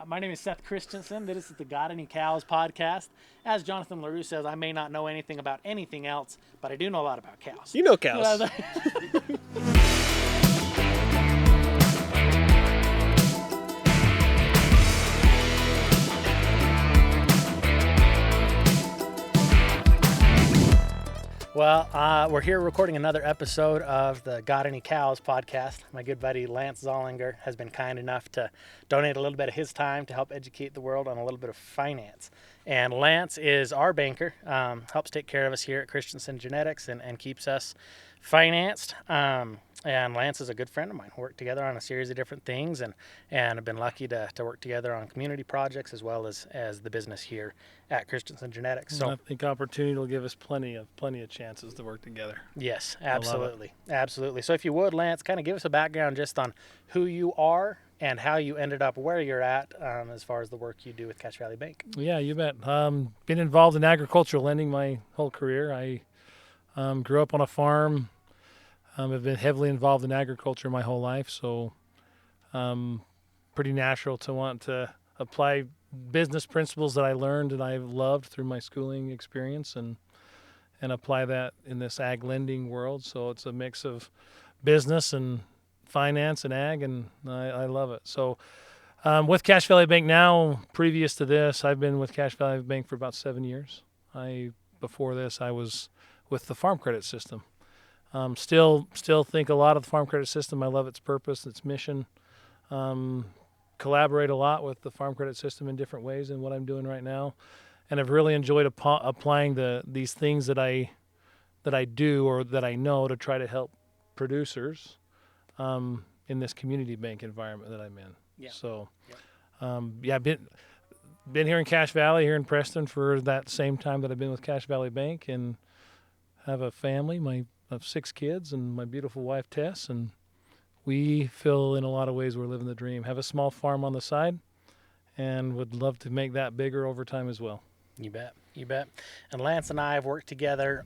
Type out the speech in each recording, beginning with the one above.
My name is Seth Christensen. This is the Got Any Cows podcast. As Jonathan LaRue says, I may not know anything about anything else, but I do know a lot about cows. You know cows. Well, we're here recording another episode of the Got Any Cows podcast. My good buddy Lance Zollinger has been kind enough to donate a little bit of his time to help educate the world on a little bit of finance. And Lance is our banker, helps take care of us here at Christensen Genetics and keeps us financed. And Lance is a good friend of mine. We work together on a series of different things and have been lucky to work together on community projects as well as the business here at Christensen Genetics. So I think opportunity will give us plenty of chances to work together. Yes, absolutely. Absolutely. So if you would, Lance, kind of give us a background just on who you are and how you ended up where you're at as far as the work you do with Cache Valley Bank. Yeah, you bet. Been involved in agricultural lending my whole career. I grew up on a farm. I've been heavily involved in agriculture my whole life, so pretty natural to want to apply business principles that I learned and I loved through my schooling experience and apply that in this ag lending world. So it's a mix of business and finance and ag, and I love it. So with Cache Valley Bank now, previous to this, I've been with Cache Valley Bank for about 7 years. Before this, I was with the Farm Credit System. Still think a lot of the Farm Credit System. I love its purpose, its mission. Collaborate a lot with the Farm Credit System in different ways in what I'm doing right now, and I've really enjoyed applying these things that I do or that I know to try to help producers in this community bank environment that I'm in. Yeah. So, been here in Cache Valley, here in Preston, for that same time that I've been with Cache Valley Bank, and have a family. I have 6 kids and my beautiful wife Tess, and we feel in a lot of ways we're living the dream. Have a small farm on the side and would love to make that bigger over time as well. You bet. You bet. And Lance and I have worked together.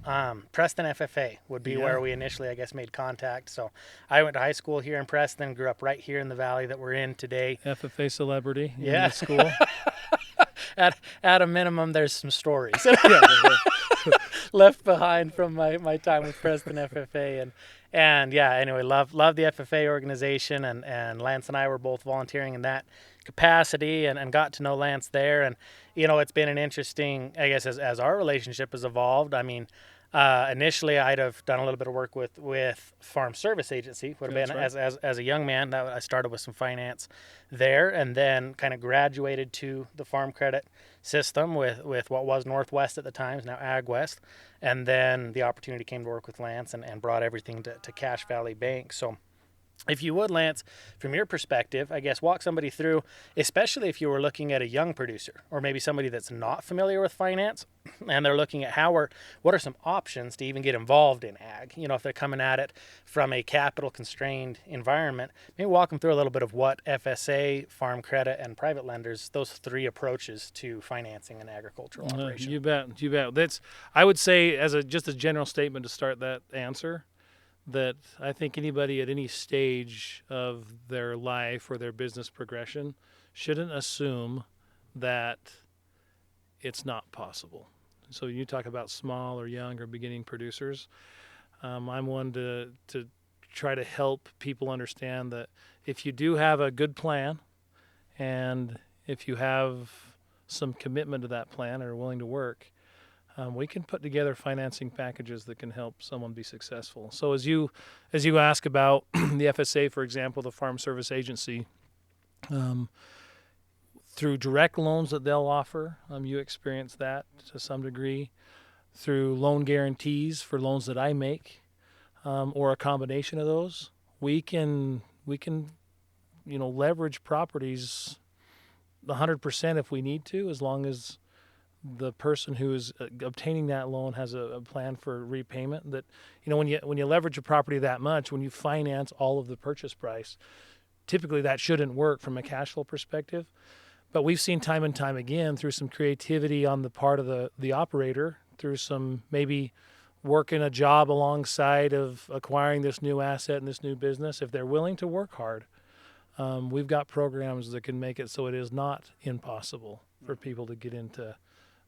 Preston FFA would be where we initially, I guess, made contact. So I went to high school here in Preston, grew up right here in the valley that we're in today. FFA celebrity Yeah. in school. At a minimum, there's some stories left behind from my time with Preston FFA. And yeah, anyway, love the FFA organization, and Lance and I were both volunteering in that capacity and got to know Lance there. And, you know, it's been an interesting, I guess, as our relationship has evolved. I mean, initially I'd have done a little bit of work with Farm Service Agency. Would have been That's right. as a young man that I started with some finance there, and then kind of graduated to the Farm Credit System with what was Northwest at the time, is now Ag West. And then the opportunity came to work with Lance and brought everything to Cache Valley Bank. So if you would, Lance, from your perspective, I guess walk somebody through, especially if you were looking at a young producer or maybe somebody that's not familiar with finance and they're looking at what are some options to even get involved in ag. You know, if they're coming at it from a capital constrained environment, maybe walk them through a little bit of what FSA, farm credit, and private lenders, those 3 approaches to financing an agricultural operation. You bet. I would say, as just a general statement to start that answer, that I think anybody at any stage of their life or their business progression shouldn't assume that it's not possible. So you talk about small or young or beginning producers. I'm one to try to help people understand that if you do have a good plan and if you have some commitment to that plan or are willing to work, we can put together financing packages that can help someone be successful. So as you ask about the FSA, for example, the Farm Service Agency, through direct loans that they'll offer, you experience that to some degree. Through loan guarantees for loans that I make, or a combination of those, we can leverage properties 100% if we need to, as long as the person who is obtaining that loan has a plan for repayment. That, you know, when you leverage a property that much, when you finance all of the purchase price, typically that shouldn't work from a cash flow perspective. But we've seen time and time again, through some creativity on the part of the operator, through some maybe working a job alongside of acquiring this new asset and this new business, if they're willing to work hard, we've got programs that can make it so it is not impossible for people to get into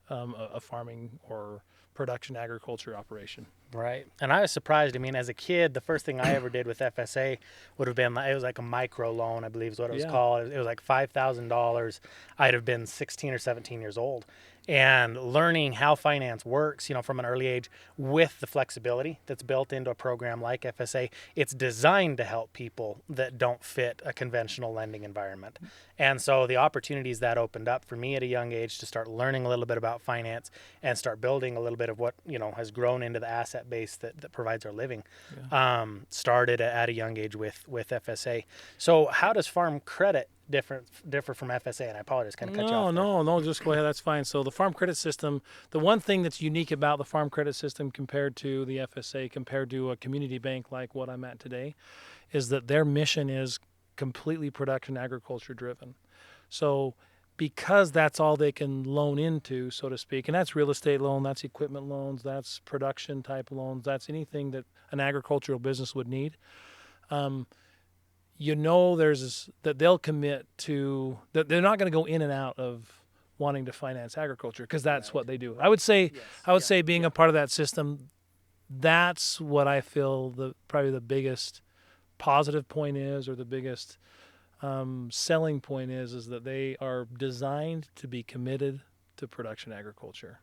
a farming or production agriculture operation. Right. And I was surprised. I mean, as a kid, the first thing I ever did with FSA would have been, it was like a micro loan, I believe is what it was Yeah. called. It was like $5,000. I'd have been 16 or 17 years old. And learning how finance works, from an early age with the flexibility that's built into a program like FSA, it's designed to help people that don't fit a conventional lending environment. And so the opportunities that opened up for me at a young age to start learning a little bit about finance and start building a little bit of what, has grown into the asset base that provides our living, started at a young age with FSA. So how does farm credit differ from FSA? And I apologize, kind of cut you off there. No, just go ahead. That's fine. So the farm credit system, the one thing that's unique about the farm credit system compared to the FSA, compared to a community bank like what I'm at today, is that their mission is completely production agriculture driven. So because that's all they can loan into, so to speak, and that's real estate loan, that's equipment loans, that's production type loans, that's anything that an agricultural business would need. There's that they'll commit to that they're not going to go in and out of wanting to finance agriculture because that's what they do. I would say being a part of that system, that's what I feel probably the biggest positive point is, or the biggest selling point is that they are designed to be committed to production agriculture.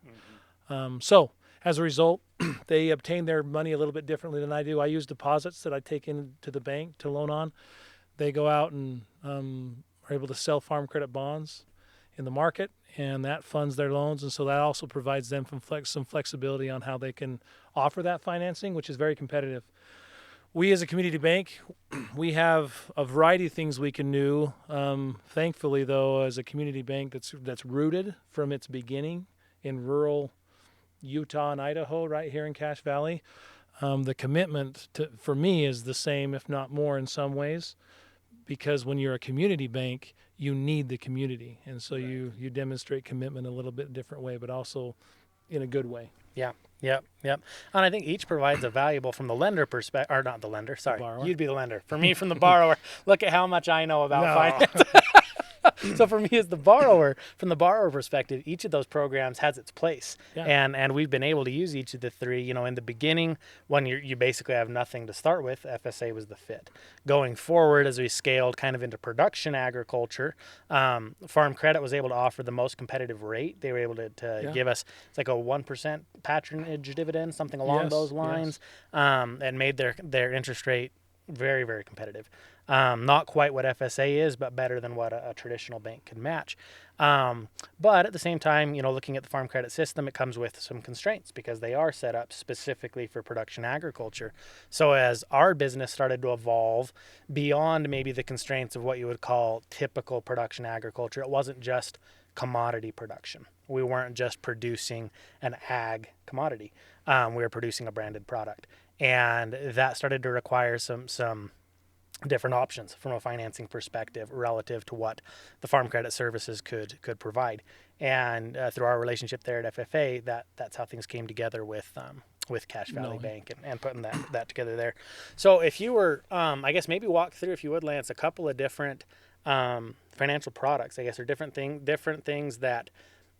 So as a result, they obtain their money a little bit differently than I do. I use deposits that I take into the bank to loan on. They go out and are able to sell farm credit bonds in the market, and that funds their loans. And so that also provides them some flexibility on how they can offer that financing, which is very competitive. We as a community bank, we have a variety of things we can do. Thankfully, though, as a community bank that's rooted from its beginning in rural Utah and Idaho, right here in Cache Valley, the commitment for me is the same, if not more in some ways, because when you're a community bank, you need the community. And so you demonstrate commitment a little bit different way, but also in a good way. Yeah. Yep. And I think each provides a valuable from the lender perspective, or not the lender, sorry. You'd be the lender. For me, from the borrower, look at how much I know about finance. So for me as the borrower, from the borrower perspective, each of those programs has its place. Yeah. And we've been able to use each of the three. In the beginning, when you basically have nothing to start with, FSA was the fit. Going forward, as we scaled kind of into production agriculture, Farm Credit was able to offer the most competitive rate. They were able to give us, it's like a 1% patronage dividend, something along those lines, and made their interest rate very, very competitive. Not quite what FSA is, but better than what a traditional bank can match. But at the same time, looking at the farm credit system, it comes with some constraints because they are set up specifically for production agriculture. So as our business started to evolve beyond maybe the constraints of what you would call typical production agriculture, it wasn't just commodity production. We weren't just producing an ag commodity. We were producing a branded product. And that started to require some different options from a financing perspective relative to what the farm credit services could provide. And through our relationship there at FFA, that's how things came together with Cache Valley Bank and putting that together there. So if you were, I guess maybe walk through, if you would, Lance, a couple of different financial products, I guess, or different things that,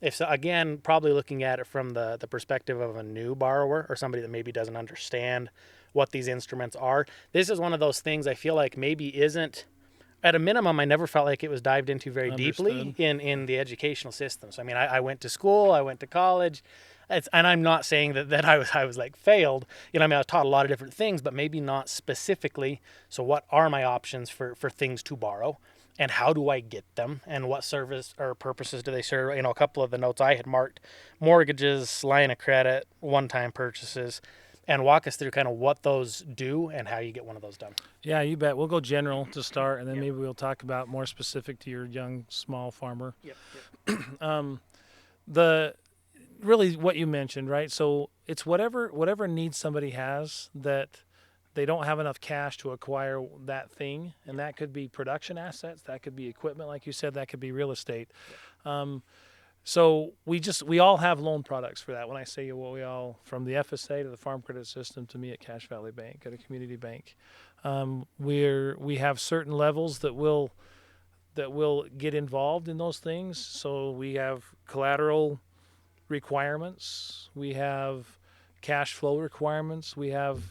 if so, again, probably looking at it from the perspective of a new borrower or somebody that maybe doesn't understand what these instruments are. This is one of those things I feel like maybe isn't, at a minimum, I never felt like it was dived into very deeply in the educational system. So, I mean, I went to school, I went to college, and I'm not saying that I was like failed. I was taught a lot of different things, but maybe not specifically. So what are my options for things to borrow? And how do I get them? And what service or purposes do they serve? A couple of the notes I had marked: mortgages, line of credit, one-time purchases, and walk us through kind of what those do and how you get one of those done. Yeah, you bet. We'll go general to start, and then maybe we'll talk about more specific to your young, small farmer. The really what you mentioned, right? So it's whatever needs somebody has that they don't have enough cash to acquire that thing, and that could be production assets, that could be equipment, like you said, that could be real estate. So we all have loan products for that. When I say we all, from the FSA to the Farm Credit System to me at Cache Valley Bank, at a community bank, We have certain levels that will get involved in those things. So we have collateral requirements, we have cash flow requirements, we have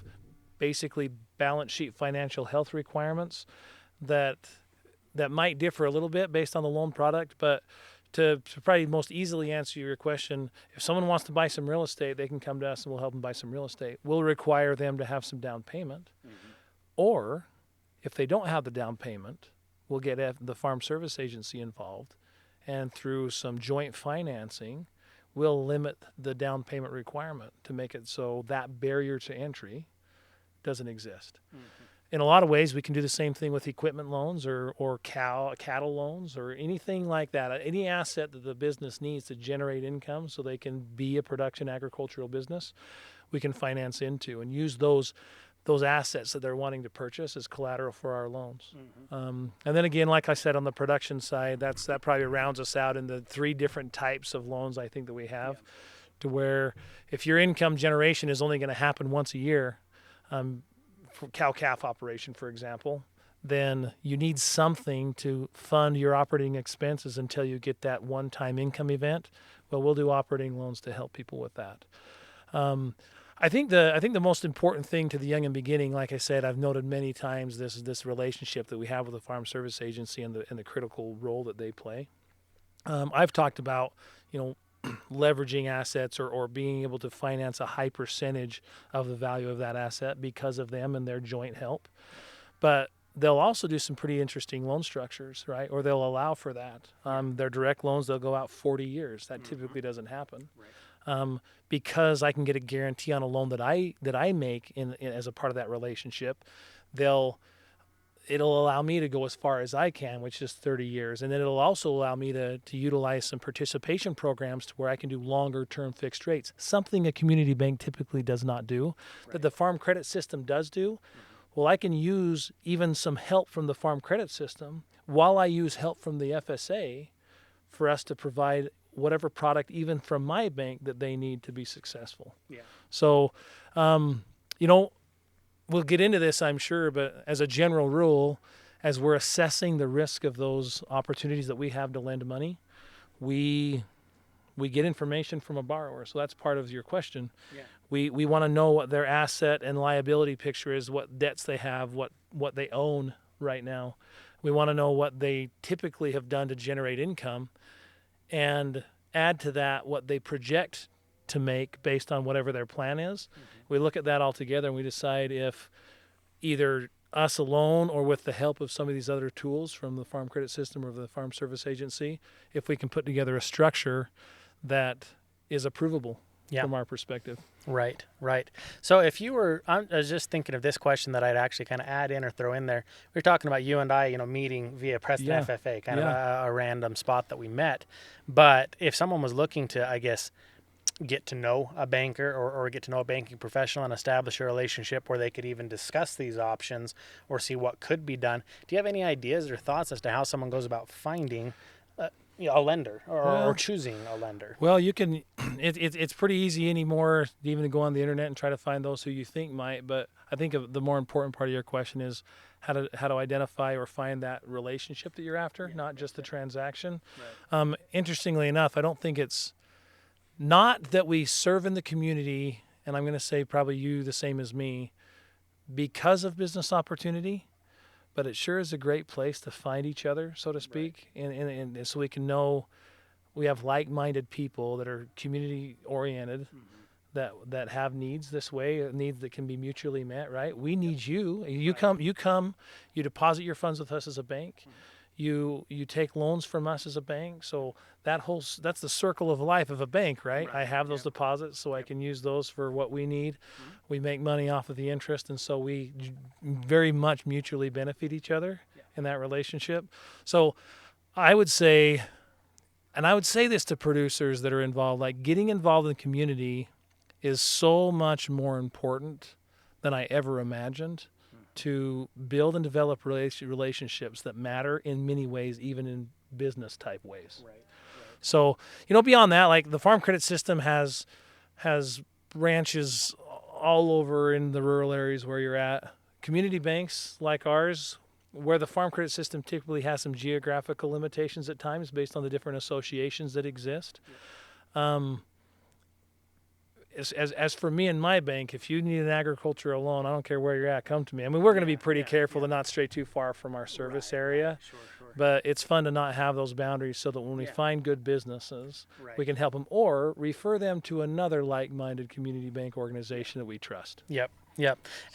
basically balance sheet financial health requirements that might differ a little bit based on the loan product. But to probably most easily answer your question, if someone wants to buy some real estate, they can come to us and we'll help them buy some real estate. We'll require them to have some down payment. Or if they don't have the down payment, we'll get the Farm Service Agency involved, and through some joint financing, we'll limit the down payment requirement to make it so that barrier to entry doesn't exist. In a lot of ways, we can do the same thing with equipment loans or cattle loans or anything like that. Any asset that the business needs to generate income so they can be a production agricultural business, we can finance into and use those assets that they're wanting to purchase as collateral for our loans. And then again, like I said, on the production side, that probably rounds us out into 3 different types of loans I think that we have, to where if your income generation is only going to happen once a year, for cow-calf operation, for example, then you need something to fund your operating expenses until you get that one-time income event. Well, we'll do operating loans to help people with that. I think the most important thing to the young and beginning, like I said, I've noted many times this relationship that we have with the Farm Service Agency and the critical role that they play. I've talked about, leveraging assets or being able to finance a high percentage of the value of that asset because of them and their joint help. But they'll also do some pretty interesting loan structures, right? Or they'll allow for that. Their direct loans, they'll go out 40 years. That typically doesn't happen. Right. Because I can get a guarantee on a loan that I make in as a part of that relationship, it'll allow me to go as far as I can, which is 30 years. And then it'll also allow me to utilize some participation programs to where I can do longer term fixed rates, something a community bank typically does not do, that the farm credit system does do. Well, I can use even some help from the farm credit system while I use help from the FSA for us to provide whatever product, even from my bank, that they need to be successful. Yeah. So, we'll get into this, I'm sure, but as a general rule, as we're assessing the risk of those opportunities that we have to lend money, we get information from a borrower. So that's part of your question. Yeah. We want to know what their asset and liability picture is, what debts they have, what they own right now. We want to know what they typically have done to generate income, and add to that what they project to make based on whatever their plan is. We look at that all together and we decide if either us alone or with the help of some of these other tools from the Farm Credit System or the Farm Service Agency, if we can put together a structure that is approvable from our perspective. Right. So if you were, I was just thinking of this question that I'd actually kind of add in or throw in there. We were talking about you and I, meeting via Preston FFA, kind of a random spot that we met. But if someone was looking to, I guess, get to know a banker or get to know a banking professional and establish a relationship where they could even discuss these options or see what could be done, do you have any ideas or thoughts as to how someone goes about finding a lender or choosing a lender? Well, you can. It's pretty easy anymore even to go on the internet and try to find those who you think might. But I think the more important part of your question is how to identify or find that relationship that you're after, not just the transaction. Right. Interestingly enough, I don't think it's not that we serve in the community, and I'm going to say probably you the same as me, because of business opportunity. But it sure is a great place to find each other, so to speak, and so we can know we have like-minded people that are community-oriented, that have needs this way, needs that can be mutually met, right? We need you. You come, you deposit your funds with us as a bank. You take loans from us as a bank. So that's the circle of life of a bank, right? I have those deposits, so I can use those for what we need. We make money off of the interest, and so we very much mutually benefit each other in that relationship. So I would say this to producers that are involved, like getting involved in the community is so much more important than I ever imagined, to build and develop relationships that matter in many ways, even in business type ways. Right. So, beyond that, like the Farm Credit System has branches all over in the rural areas where you're at. community banks like ours, where the farm credit system typically has some geographical limitations at times based on the different associations that exist. As for me and my bank, if you need an agricultural loan, I don't care where you're at, come to me. I mean, we're going to be pretty careful to not stray too far from our service area. Sure. But it's fun to not have those boundaries so that when we find good businesses, we can help them or refer them to another like-minded community bank organization that we trust. Yep.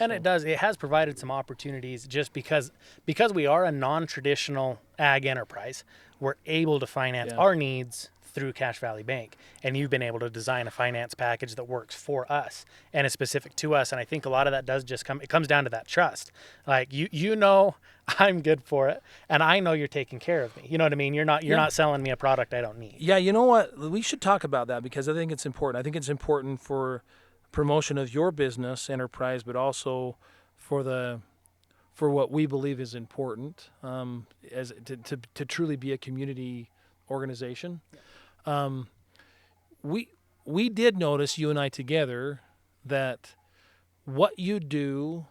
And it has provided some opportunities just because we are a non-traditional ag enterprise. We're able to finance our needs through Cache Valley Bank, and you've been able to design a finance package that works for us and is specific to us. And I think a lot of that it comes down to that trust. Like you know I'm good for it, and I know you're taking care of me. You know what I mean? You're not selling me a product I don't need. Yeah, you know what? We should talk about that because I think it's important. I think it's important for promotion of your business enterprise, but also for what we believe is important as to truly be a community organization. We did notice, you and I together, that what you do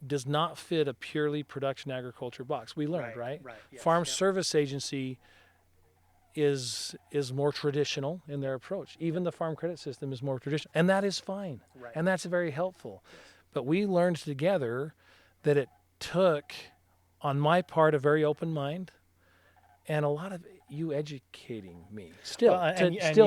does not fit a purely production agriculture box. We learned, right? Yes, Farm Service Agency is more traditional in their approach. Even the farm credit system is more traditional, and that is fine, and that's very helpful. But we learned together that it took, on my part, a very open mind, and a lot of you educating me still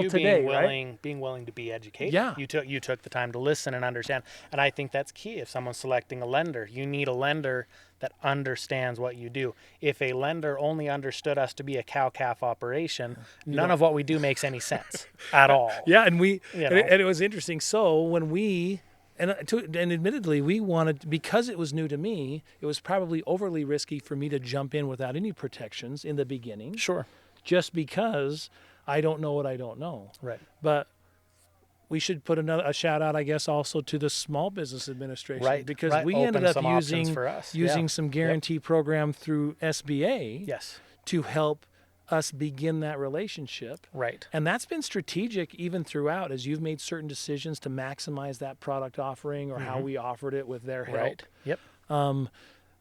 today, being willing to be educated. Yeah, you took the time to listen and understand, and I think that's key. If someone's selecting a lender, you need a lender that understands what you do. If a lender only understood us to be a cow-calf operation, none of what we do makes any sense at all. Yeah, and it was interesting. So when we and admittedly, we wanted, because it was new to me, it was probably overly risky for me to jump in without any protections in the beginning. Sure. Just because I don't know what I don't know. Right. But we should put a shout out, I guess, also to the Small Business Administration. Right. Because we ended up using some guarantee program through SBA to help us begin that relationship. Right. And that's been strategic even throughout as you've made certain decisions to maximize that product offering or how we offered it with their help. Right. Yep.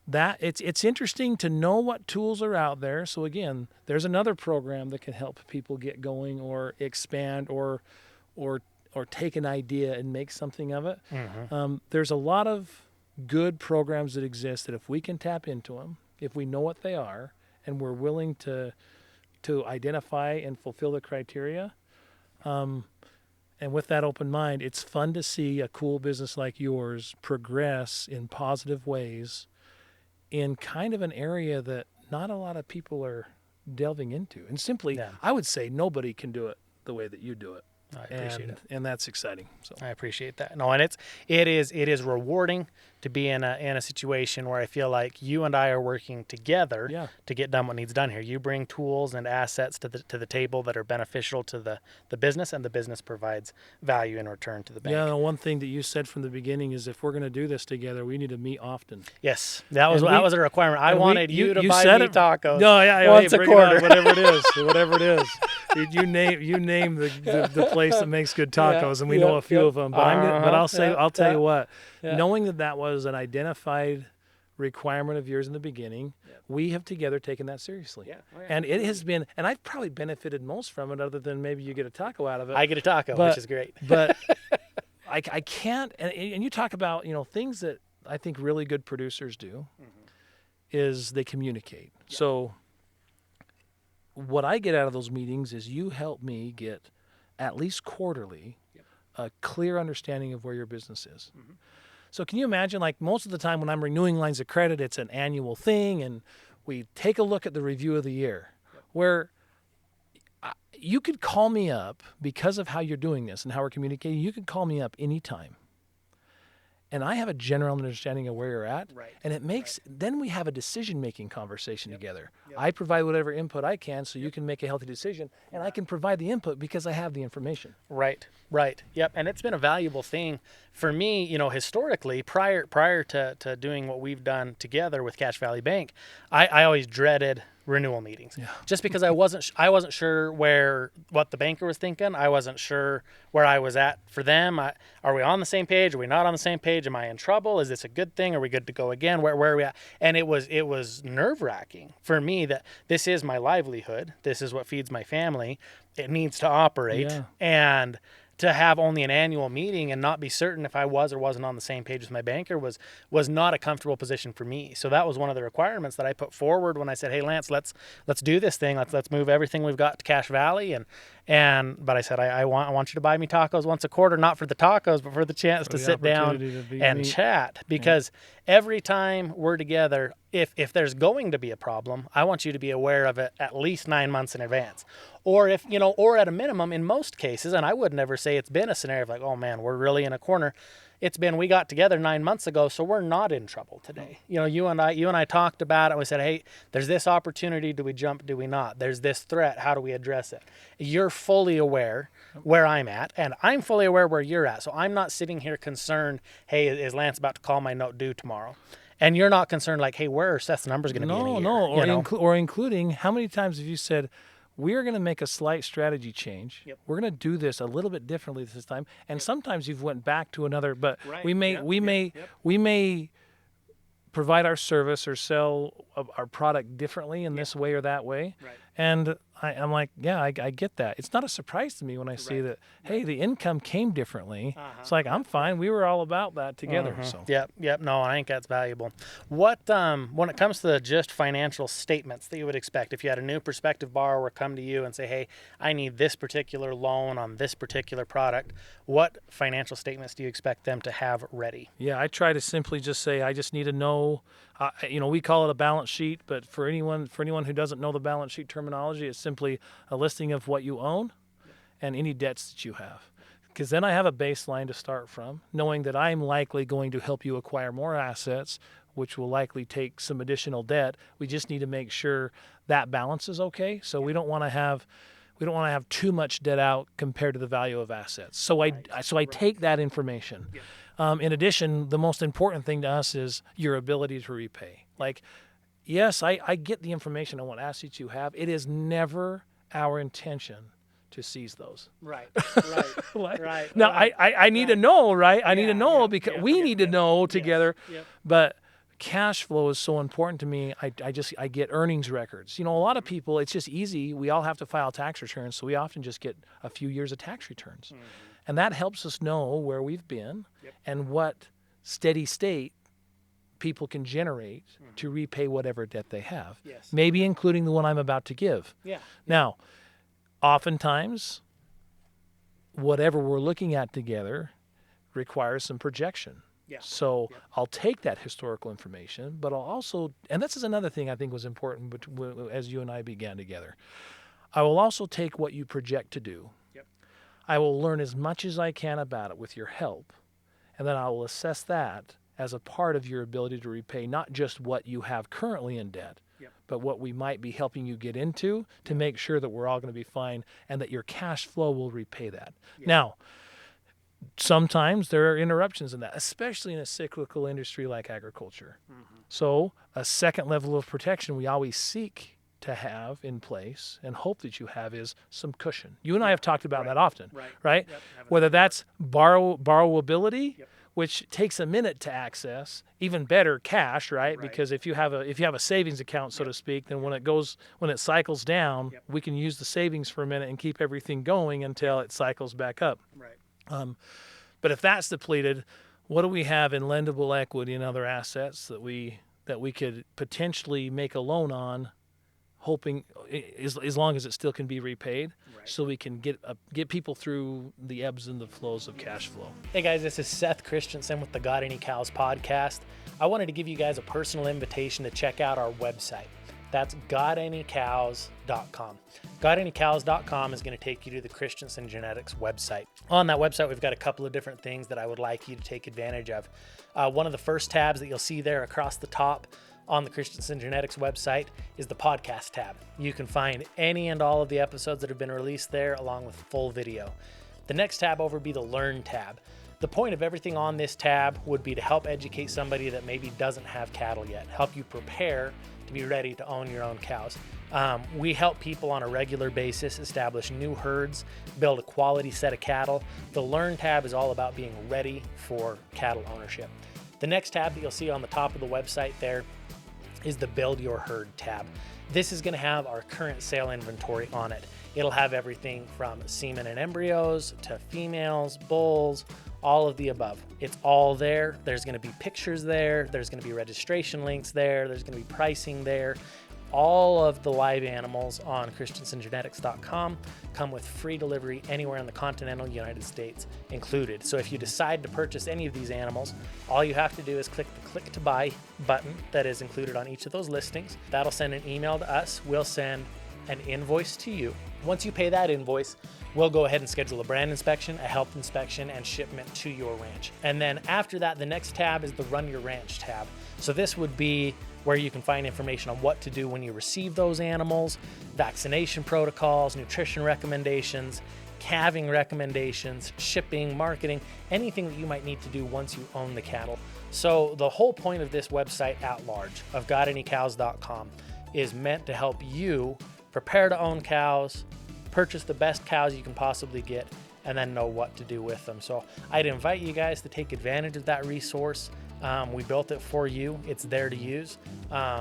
That it's interesting to know what tools are out there. So again, there's another program that can help people get going or expand or take an idea and make something of it. There's a lot of good programs that exist that if we can tap into them, if we know what they are, and we're willing to identify and fulfill the criteria, and with that open mind, it's fun to see a cool business like yours progress in positive ways in kind of an area that not a lot of people are delving into. And simply, I would say nobody can do it the way that you do it. I appreciate it. And that's exciting. So I appreciate that. No, and it is rewarding to be in a situation where I feel like you and I are working together to get done what needs done here. You bring tools and assets to the table that are beneficial to the business, and the business provides value in return to the bank. Yeah, the one thing that you said from the beginning is if we're going to do this together, we need to meet often. Yes, that was a requirement. I wanted you to buy me tacos. No, once a quarter, whatever it is. You name the place that makes good tacos, and we know a few of them. But I'll tell you what. Knowing that was an identified requirement of yours in the beginning, we have together taken that seriously. And it has been, and I've probably benefited most from it, other than maybe you get a taco out of it. I get a taco, which is great. But I can't, and you talk about things that I think really good producers do, is they communicate. So what I get out of those meetings is you help me get at least quarterly a clear understanding of where your business is. So can you imagine, like most of the time when I'm renewing lines of credit, it's an annual thing, and we take a look at the review of the year, where you could call me up because of how you're doing this and how we're communicating. You could call me up anytime, and I have a general understanding of where you're at, and it makes then we have a decision-making conversation together. I provide whatever input I can so you can make a healthy decision, and I can provide the input because I have the information. Right. Yep. And it's been a valuable thing for me, historically, prior to doing what we've done together with Cache Valley Bank. I always dreaded renewal meetings. Yeah. Just because I wasn't sure what the banker was thinking. I wasn't sure where I was at for them. Are we on the same page? Are we not on the same page? Am I in trouble? Is this a good thing? Are we good to go again? Where are we at? And it was nerve-wracking for me that this is my livelihood. This is what feeds my family. It needs to operate. Yeah. And to have only an annual meeting and not be certain if I was or wasn't on the same page with my banker was not a comfortable position for me. So that was one of the requirements that I put forward when I said, "Hey, Lance, let's do this thing. Let's move everything we've got to Cache Valley." But I said, I want you to buy me tacos once a quarter, not for the tacos, but for the chance to sit down and chat. Because every time we're together, if there's going to be a problem, I want you to be aware of it at least 9 months in advance. Or or at a minimum, in most cases, and I would never say it's been a scenario of like, oh man, we're really in a corner. It's been, we got together 9 months ago, so we're not in trouble today. You and I talked about it. We said, hey, there's this opportunity. Do we jump? Do we not? There's this threat. How do we address it? You're fully aware where I'm at, and I'm fully aware where you're at. So I'm not sitting here concerned, hey, is Lance about to call my note due tomorrow? And you're not concerned like, hey, where are Seth's numbers going to be in a year? Or including, how many times have you said, we're going to make a slight strategy change. Yep. We're going to do this a little bit differently this time. And sometimes you've went back to another, but Right. we may provide our service or sell our product differently in this way or that way. Right. And I'm like, yeah, I get that. It's not a surprise to me when I see that, hey, the income came differently. It's like, I'm fine. We were all about that together. So. Yep. No, I think that's valuable. What, when it comes to the just financial statements that you would expect, if you had a new prospective borrower come to you and say, hey, I need this particular loan on this particular product, what financial statements do you expect them to have ready? Yeah, I try to simply just say, I just need to know, we call it a balance sheet, but for anyone who doesn't know the balance sheet terminology, it's simply a listing of what you own and any debts that you have. Because then I have a baseline to start from, knowing that I'm likely going to help you acquire more assets, which will likely take some additional debt. We just need to make sure that balance is okay. So we don't want to have too much debt out compared to the value of assets. So I take that information. In addition, the most important thing to us is your ability to repay. Like, yes, I get the information on what assets you have. It is never our intention to seize those. Right. Now, I need to know, right? I need to know because we need to know together. Yep. But cash flow is so important to me. I get earnings records. A lot of people, it's just easy. We all have to file tax returns, so we often just get a few years of tax returns. And that helps us know where we've been and what steady state people can generate to repay whatever debt they have. Yes. Maybe including the one I'm about to give. Yeah. Now, oftentimes, whatever we're looking at together requires some projection. Yeah. So I'll take that historical information, but I'll also, and this is another thing I think was important as you and I began together, I will also take what you project to do. I will learn as much as I can about it with your help, and then I will assess that as a part of your ability to repay not just what you have currently in debt, but what we might be helping you get into to make sure that we're all going to be fine and that your cash flow will repay that. Now, sometimes there are interruptions in that, especially in a cyclical industry like agriculture. So a second level of protection we always seek to have in place and hope that you have is some cushion. You and I have talked about that often, right? Whether that's borrowability, which takes a minute to access, even better cash, right? Because if you have a savings account, so to speak, then when it cycles down, we can use the savings for a minute and keep everything going until it cycles back up. But if that's depleted, what do we have in lendable equity and other assets that we could potentially make a loan on, hoping as long as it still can be repaid, so we can get people through the ebbs and the flows of cash flow. Hey guys, this is Seth Christensen with the Got Any Cows podcast. I wanted to give you guys a personal invitation to check out our website. That's gotanycows.com. Gotanycows.com is going to take you to the Christensen Genetics website. On that website, we've got a couple of different things that I would like you to take advantage of. One of the first tabs that you'll see there across the top on the Christensen Genetics website is the podcast tab. You can find any and all of the episodes that have been released there along with full video. The next tab over would be the Learn tab. The point of everything on this tab would be to help educate somebody that maybe doesn't have cattle yet, help you prepare to to be ready to own your own cows. We help people on a regular basis establish new herds, build a quality set of cattle. The Learn tab is all about being ready for cattle ownership. The next tab that you'll see on the top of the website there is the Build Your Herd tab. This is going to have our current sale inventory on it. It'll have everything from semen and embryos to females, bulls, all of the above. It's all there. There's going to be pictures there. There's going to be registration links there. There's going to be pricing there. All of the live animals on christensengenetics.com come with free delivery anywhere in the continental United States included. So if you decide to purchase any of these animals, all you have to do is click the click to buy button that is included on each of those listings. That'll send an email to us. We'll send an invoice to you. Once you pay that invoice, we'll go ahead and schedule a brand inspection, a health inspection, and shipment to your ranch. And then after that, the next tab is the Run Your Ranch tab. So this would be where you can find information on what to do when you receive those animals, vaccination protocols, nutrition recommendations, calving recommendations, shipping, marketing, anything that you might need to do once you own the cattle. So the whole point of this website at large, of gotanycows.com, is meant to help you prepare to own cows, purchase the best cows you can possibly get, and then know what to do with them. So I'd invite you guys to take advantage of that resource. We built it for you. It's there to use.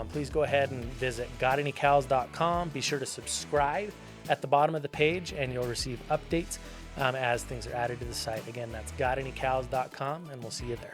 Please go ahead and visit gotanycows.com. Be sure to subscribe at the bottom of the page and you'll receive updates as things are added to the site. Again, that's gotanycows.com, and we'll see you there.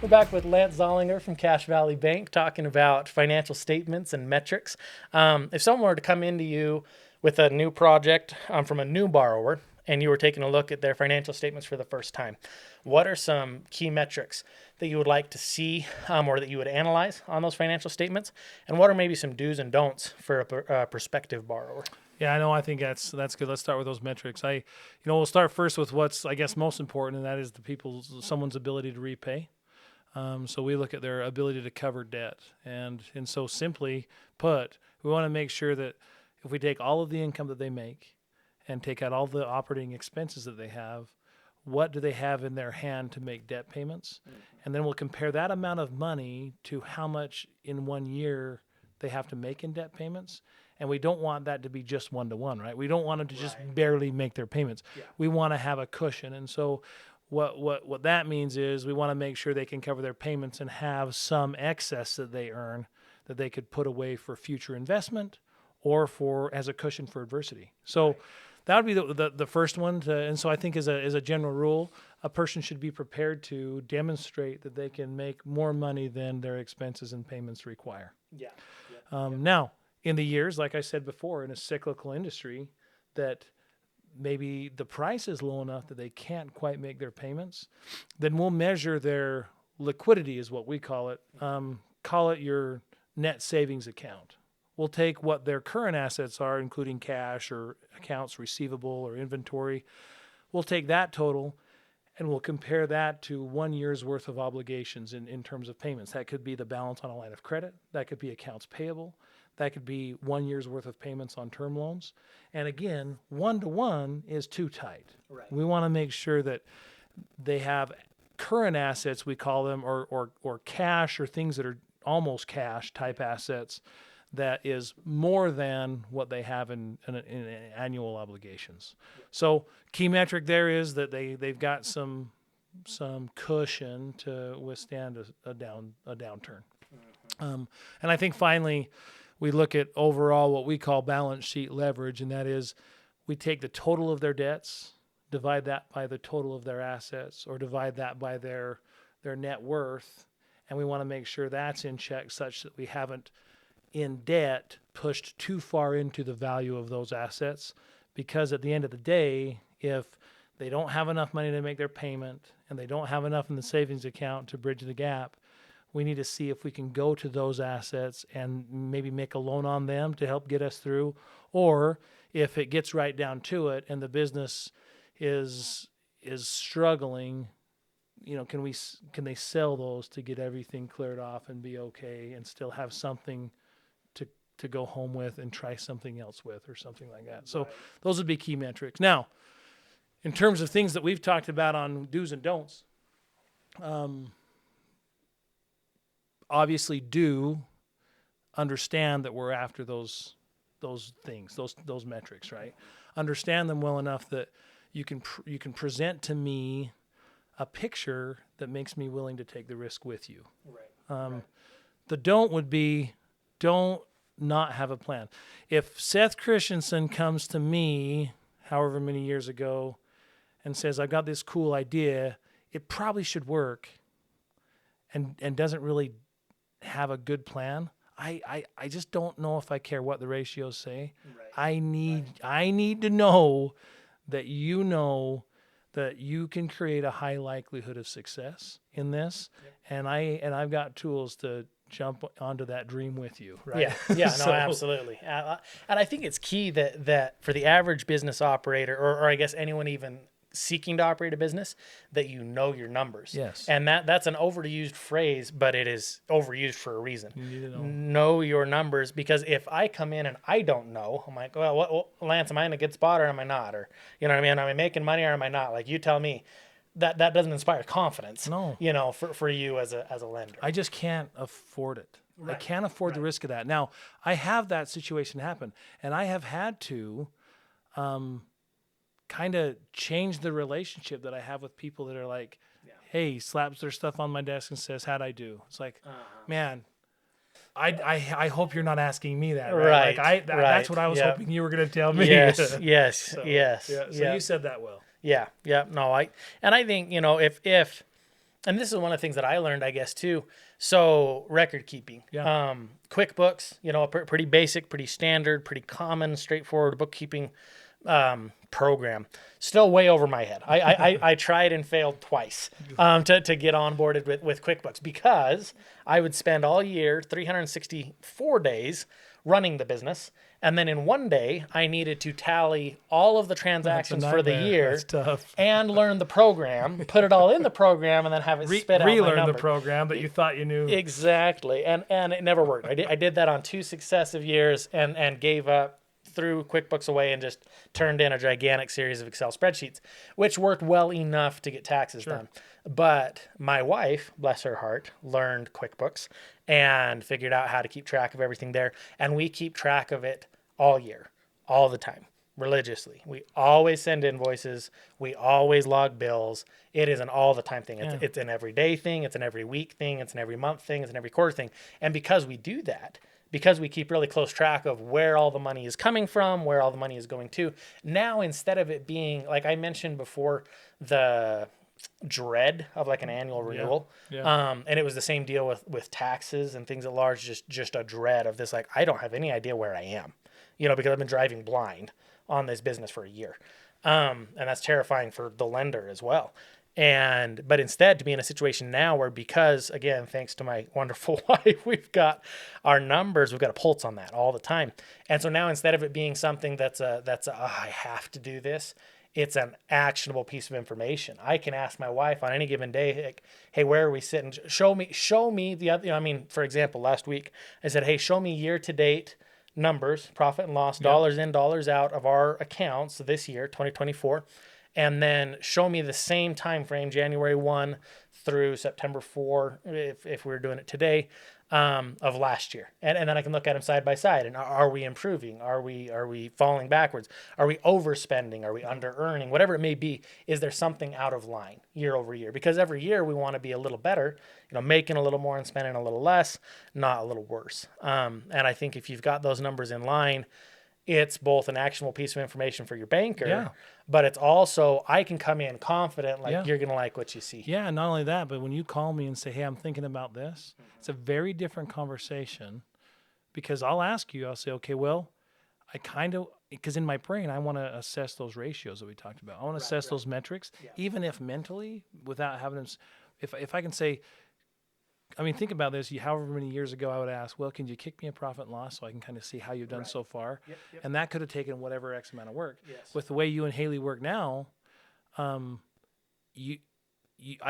We're back with Lance Zollinger from Cache Valley Bank talking about financial statements and metrics. If someone were to come into you with a new project from a new borrower and you were taking a look at their financial statements for the first time, what are some key metrics that you would like to see or that you would analyze on those financial statements? And what are maybe some do's and don'ts for a prospective borrower? Yeah, I know. I think that's good. Let's start with those metrics. We'll start first with what's, I guess, most important, and that is someone's ability to repay. So we look at their ability to cover debt. And so simply put, we want to make sure that if we take all of the income that they make and take out all the operating expenses that they have, what do they have in their hand to make debt payments? Mm-hmm. And then we'll compare that amount of money to how much in 1 year they have to make in debt payments. And we don't want that to be just one-to-one, right? We don't want them to just barely make their payments. Yeah. We want to have a cushion. And so what that means is we want to make sure they can cover their payments and have some excess that they earn that they could put away for future investment or for as a cushion for adversity. So that would be the first one. And so I think as a general rule, a person should be prepared to demonstrate that they can make more money than their expenses and payments require. Yeah. Now, in the years, like I said before, in a cyclical industry, that maybe the price is low enough that they can't quite make their payments, then we'll measure their liquidity is what we call it. Call it your net savings account. We'll take what their current assets are, including cash or accounts receivable or inventory. We'll take that total and we'll compare that to 1 year's worth of obligations in terms of payments. That could be the balance on a line of credit. That could be accounts payable. That could be 1 year's worth of payments on term loans. And again, 1-to-1 is too tight. Right. We want to make sure that they have current assets, we call them, or cash or things that are almost cash type assets that is more than what they have in annual obligations. Yeah. So key metric there is that they've got some cushion to withstand a downturn. Mm-hmm. And I think finally, we look at overall what we call balance sheet leverage, and that is we take the total of their debts, divide that by the total of their assets, or divide that by their net worth, and we want to make sure that's in check such that we haven't, in debt, pushed too far into the value of those assets, because at the end of the day, if they don't have enough money to make their payment and they don't have enough in the savings account to bridge the gap, we need to see if we can go to those assets and maybe make a loan on them to help get us through, or if it gets right down to it and the business is struggling, can they sell those to get everything cleared off and be okay and still have something to go home with and try something else with or something like that. So those would be key metrics. Now, in terms of things that we've talked about on do's and don'ts, obviously do understand that we're after those things, those metrics, right? Understand them well enough that you can present to me a picture that makes me willing to take the risk with you. Right. The don't would be don't not have a plan. If Seth Christensen comes to me, however many years ago, and says, I've got this cool idea, it probably should work, and doesn't really have a good plan, I just don't know if I care what the ratios say. Right. I need to know that you can create a high likelihood of success in this, and I've got tools to jump onto that dream with you, right? Yeah, So- no, absolutely. And I think it's key that for the average business operator, or I guess anyone even seeking to operate a business, that you know your numbers. Yes. And that's an overused phrase, but it is overused for a reason. You need to know. Know your numbers, because if I come in and I don't know, I'm like, well, Lance, am I in a good spot or am I not? Or, you know what I mean? Am I making money or am I not? Like, you tell me. That doesn't inspire confidence. No. You know, for you as a lender. I just can't afford it. I Right. can't afford the risk of that. Now, I have that situation happen, and I have had to kind of change the relationship that I have with people that are like, hey, slaps their stuff on my desk and says, how'd I do? It's like, man, I hope you're not asking me that, right? Right, That's what I was yep. hoping you were going to tell me. Yes, yes, yes. Yeah, so you said that well. Yeah, yeah. No, I think, you know, if and this is one of the things that I learned, I guess, too. So record keeping, Yeah. QuickBooks, you know, pretty basic, pretty standard, pretty common, straightforward bookkeeping program. Still way over my head. I tried and failed twice to get onboarded with QuickBooks, because I would spend all year, 364 days, running the business. And then in one day, I needed to tally all of the transactions for the nightmare. year. That's tough. And learn the program, put it all in the program, and then have it spit out my Relearn the number. program that you thought you knew. Exactly. And it never worked. I did that on 2 successive years and gave up, threw QuickBooks away, and just turned in a gigantic series of Excel spreadsheets, which worked well enough to get taxes done. But my wife, bless her heart, learned QuickBooks and figured out how to keep track of everything there. And we keep track of it all year, all the time, religiously. We always send invoices. We always log bills. It is an all the time thing. It's an everyday thing. It's an every week thing. It's an every month thing. It's an every quarter thing. And because we do that, because we keep really close track of where all the money is coming from, where all the money is going to, now instead of it being, like I mentioned before, the dread of like an annual renewal. And it was the same deal with taxes and things at large, just a dread of this, like, I don't have any idea where I am, you know, because I've been driving blind on this business for a year. And that's terrifying for the lender as well. But instead, to be in a situation now where, because again, thanks to my wonderful wife, we've got our numbers, we've got a pulse on that all the time. And so now, instead of it being something that's I have to do this, it's an actionable piece of information. I can ask my wife on any given day, like, hey, where are we sitting? Show me the other, you know, I mean, for example, last week I said, hey, show me year to date numbers, profit and loss, dollars in, dollars out of our accounts this year, 2024. And then show me the same time frame, January 1 through September 4, if we were doing it today, of last year. And then I can look at them side by side. And are we improving? Are we falling backwards? Are we overspending? Are we under earning? Whatever it may be, is there something out of line year over year? Because every year we want to be a little better, you know, making a little more and spending a little less, not a little worse. And I think if you've got those numbers in line, it's both an actionable piece of information for your banker, but it's also, I can come in confident, like, you're going to like what you see. Yeah, not only that, but when you call me and say, hey, I'm thinking about this, it's a very different conversation, because I'll ask you, I'll say, okay, well, because in my brain, I want to assess those ratios that we talked about. I want to assess those metrics, even if mentally, without having them, if I can say, I mean, think about this. However many years ago, I would ask, well, can you kick me a profit and loss so I can kind of see how you've done so far? And that could have taken whatever X amount of work. With the way you and Haley work now, I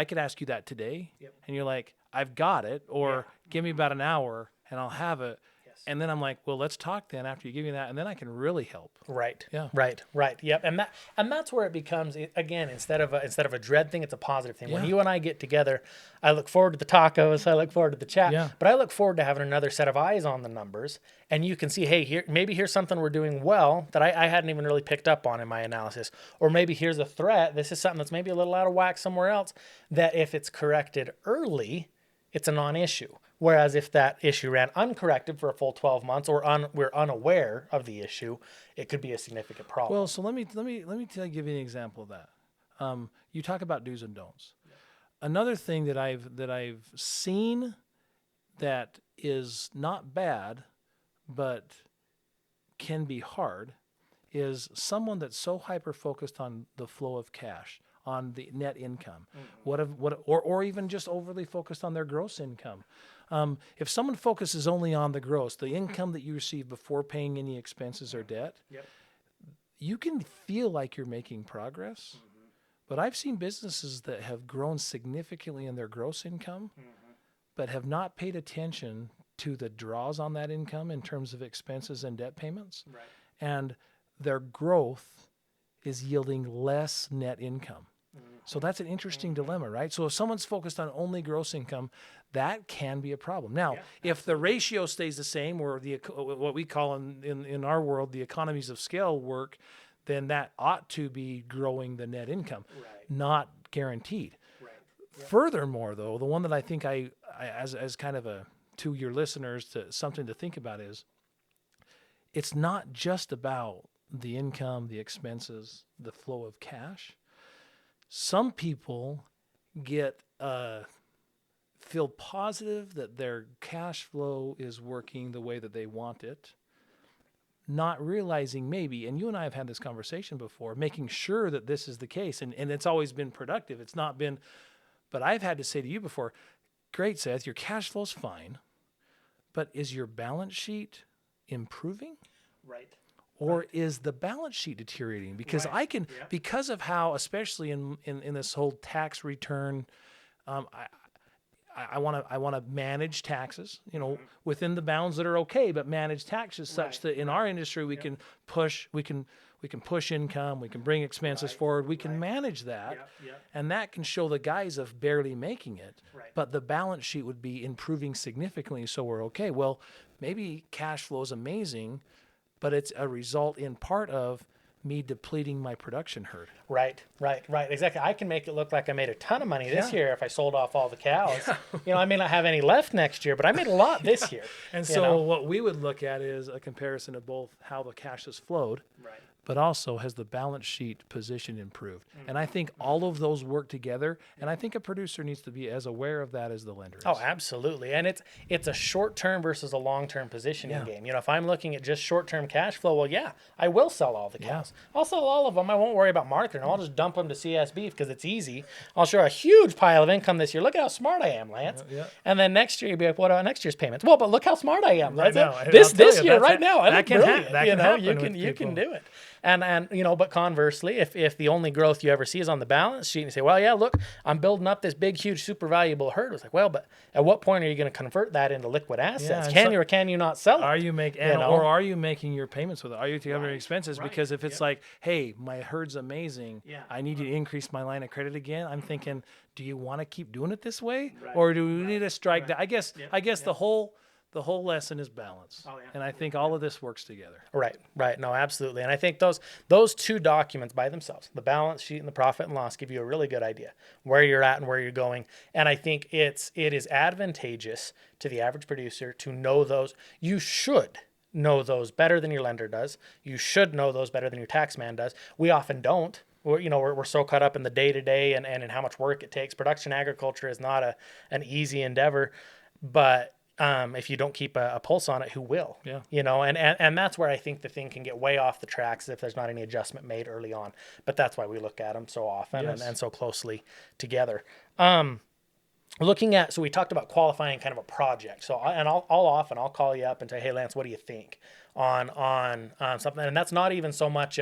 could ask you that today, and you're like, I've got it, or give me about an hour and I'll have it. And then I'm like, well, let's talk then after you give me that, and then I can really help. Right. Yeah. Right. Yep. And that's where it becomes, again, instead of a dread thing, it's a positive thing. When Yeah. you and I get together, I look forward to the tacos, I look forward to the chat, Yeah. but I look forward to having another set of eyes on the numbers, and you can see, hey, here's something we're doing well that I hadn't even really picked up on in my analysis, or maybe here's a threat. This is something that's maybe a little out of whack somewhere else. That if it's corrected early, it's a non-issue. Whereas if that issue ran uncorrected for a full 12 months, or we're unaware of the issue, it could be a significant problem. Well, so let me give you an example of that. You talk about do's and don'ts. Another thing that I've seen that is not bad, but can be hard, is someone that's so hyper focused on the flow of cash, on the net income, or even just overly focused on their gross income. If someone focuses only on the gross, the income that you receive before paying any expenses or debt, you can feel like you're making progress. But I've seen businesses that have grown significantly in their gross income, but have not paid attention to the draws on that income in terms of expenses and debt payments. Right. And their growth is yielding less net income. So that's an interesting dilemma, right? So if someone's focused on only gross income, that can be a problem. Now, if the ratio stays the same, or what we call in our world the economies of scale work, then that ought to be growing the net income, not guaranteed. Right. Furthermore, though, the one that I think I as kind of to your listeners, to something to think about is, it's not just about the income, the expenses, the flow of cash. Some people feel positive that their cash flow is working the way that they want it, not realizing maybe, and you and I have had this conversation before, making sure that this is the case, and it's always been productive. It's not been, but I've had to say to you before, great, Seth, your cash flow's fine, but is your balance sheet improving? Right. Or is the balance sheet deteriorating? Because because of how, especially in this whole tax return, I want to manage taxes, within the bounds that are okay, but manage taxes such that in our industry we can push income, we can bring expenses forward, we can manage that, and that can show the guise of barely making it, but the balance sheet would be improving significantly, so we're okay. Well, maybe cash flow is amazing, but it's a result in part of me depleting my production herd. Right. Exactly. I can make it look like I made a ton of money this year if I sold off all the cows. I may not have any left next year, but I made a lot this year. And so what we would look at is a comparison of both how the cash has flowed, but also has the balance sheet position improved. And I think all of those work together, and I think a producer needs to be as aware of that as the lender is. Oh, absolutely. And it's a short-term versus a long-term positioning game. If I'm looking at just short-term cash flow, well, I will sell all the cows. I'll sell all of them. I won't worry about marketing. I'll just dump them to CS Beef because it's easy. I'll show a huge pile of income this year. Look at how smart I am, Lance. And then next year, you'll be like, what about next year's payments? Well, but look how smart I am. Right now. This year, right now, I look brilliant. That can happen. You can do it. And but conversely, if the only growth you ever see is on the balance sheet, and you say, well, yeah, look, I'm building up this big, huge, super valuable herd. It's like, well, but at what point are you going to convert that into liquid assets? Can you or can you not sell it? Are you or are you making your payments with it? Are you covering expenses? Because if it's like, hey, my herd's amazing, I need to increase my line of credit again, I'm thinking, do you want to keep doing it this way, or do we need to strike that? I guess the whole lesson is balance. And I think all of this works together. Right. No, absolutely. And I think those two documents by themselves, the balance sheet and the profit and loss, give you a really good idea where you're at and where you're going. And I think it is advantageous to the average producer to know those. You should know those better than your lender does. You should know those better than your tax man does. We often don't. We're so caught up in the day-to-day and in how much work it takes. Production agriculture is not an easy endeavor, but if you don't keep a pulse on it, who will? And that's where I think the thing can get way off the tracks if there's not any adjustment made early on. But that's why we look at them so often and so closely together. Looking at, so we talked about qualifying kind of a project. So I'll call you up and say, hey, Lance, what do you think on something? And that's not even so much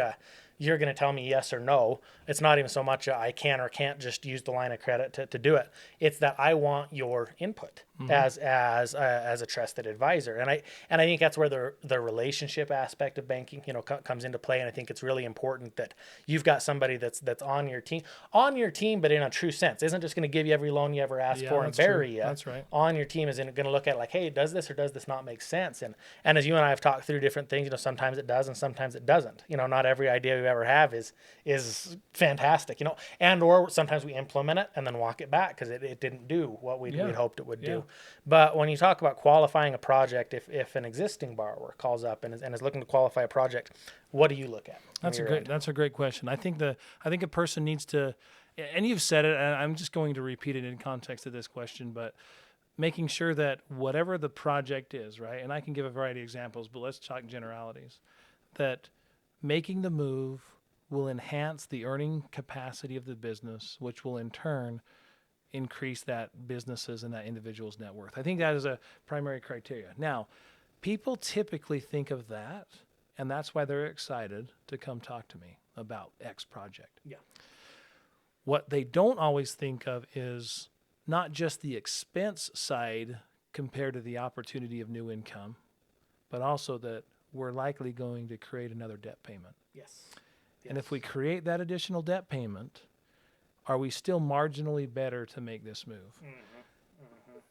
you're going to tell me yes or no. It's not even so much I can or can't just use the line of credit to do it. It's that I want your input. as a trusted advisor. And I think that's where the relationship aspect of banking, comes into play. And I think it's really important that you've got somebody that's on your team, but in a true sense, isn't just going to give you every loan you ever ask for and bury you. That's right. On your team is going to look at like, hey, does this or does this not make sense? And as you and I have talked through different things, sometimes it does and sometimes it doesn't. Not every idea we ever have is fantastic, and or sometimes we implement it and then walk it back because it didn't do what we'd hoped it would do. But when you talk about qualifying a project, if an existing borrower calls up and is looking to qualify a project, what do you look at? That's a great question. I think a person needs to, and you've said it, and I'm just going to repeat it in context of this question, but making sure that whatever the project is, right, and I can give a variety of examples, but let's talk generalities, that making the move will enhance the earning capacity of the business, which will in turn increase that business's and that individual's net worth. I think that is a primary criteria. Now, people typically think of that, and that's why they're excited to come talk to me about X project. Yeah. What they don't always think of is not just the expense side compared to the opportunity of new income, but also that we're likely going to create another debt payment. Yes. And if we create that additional debt payment, are we still marginally better to make this move?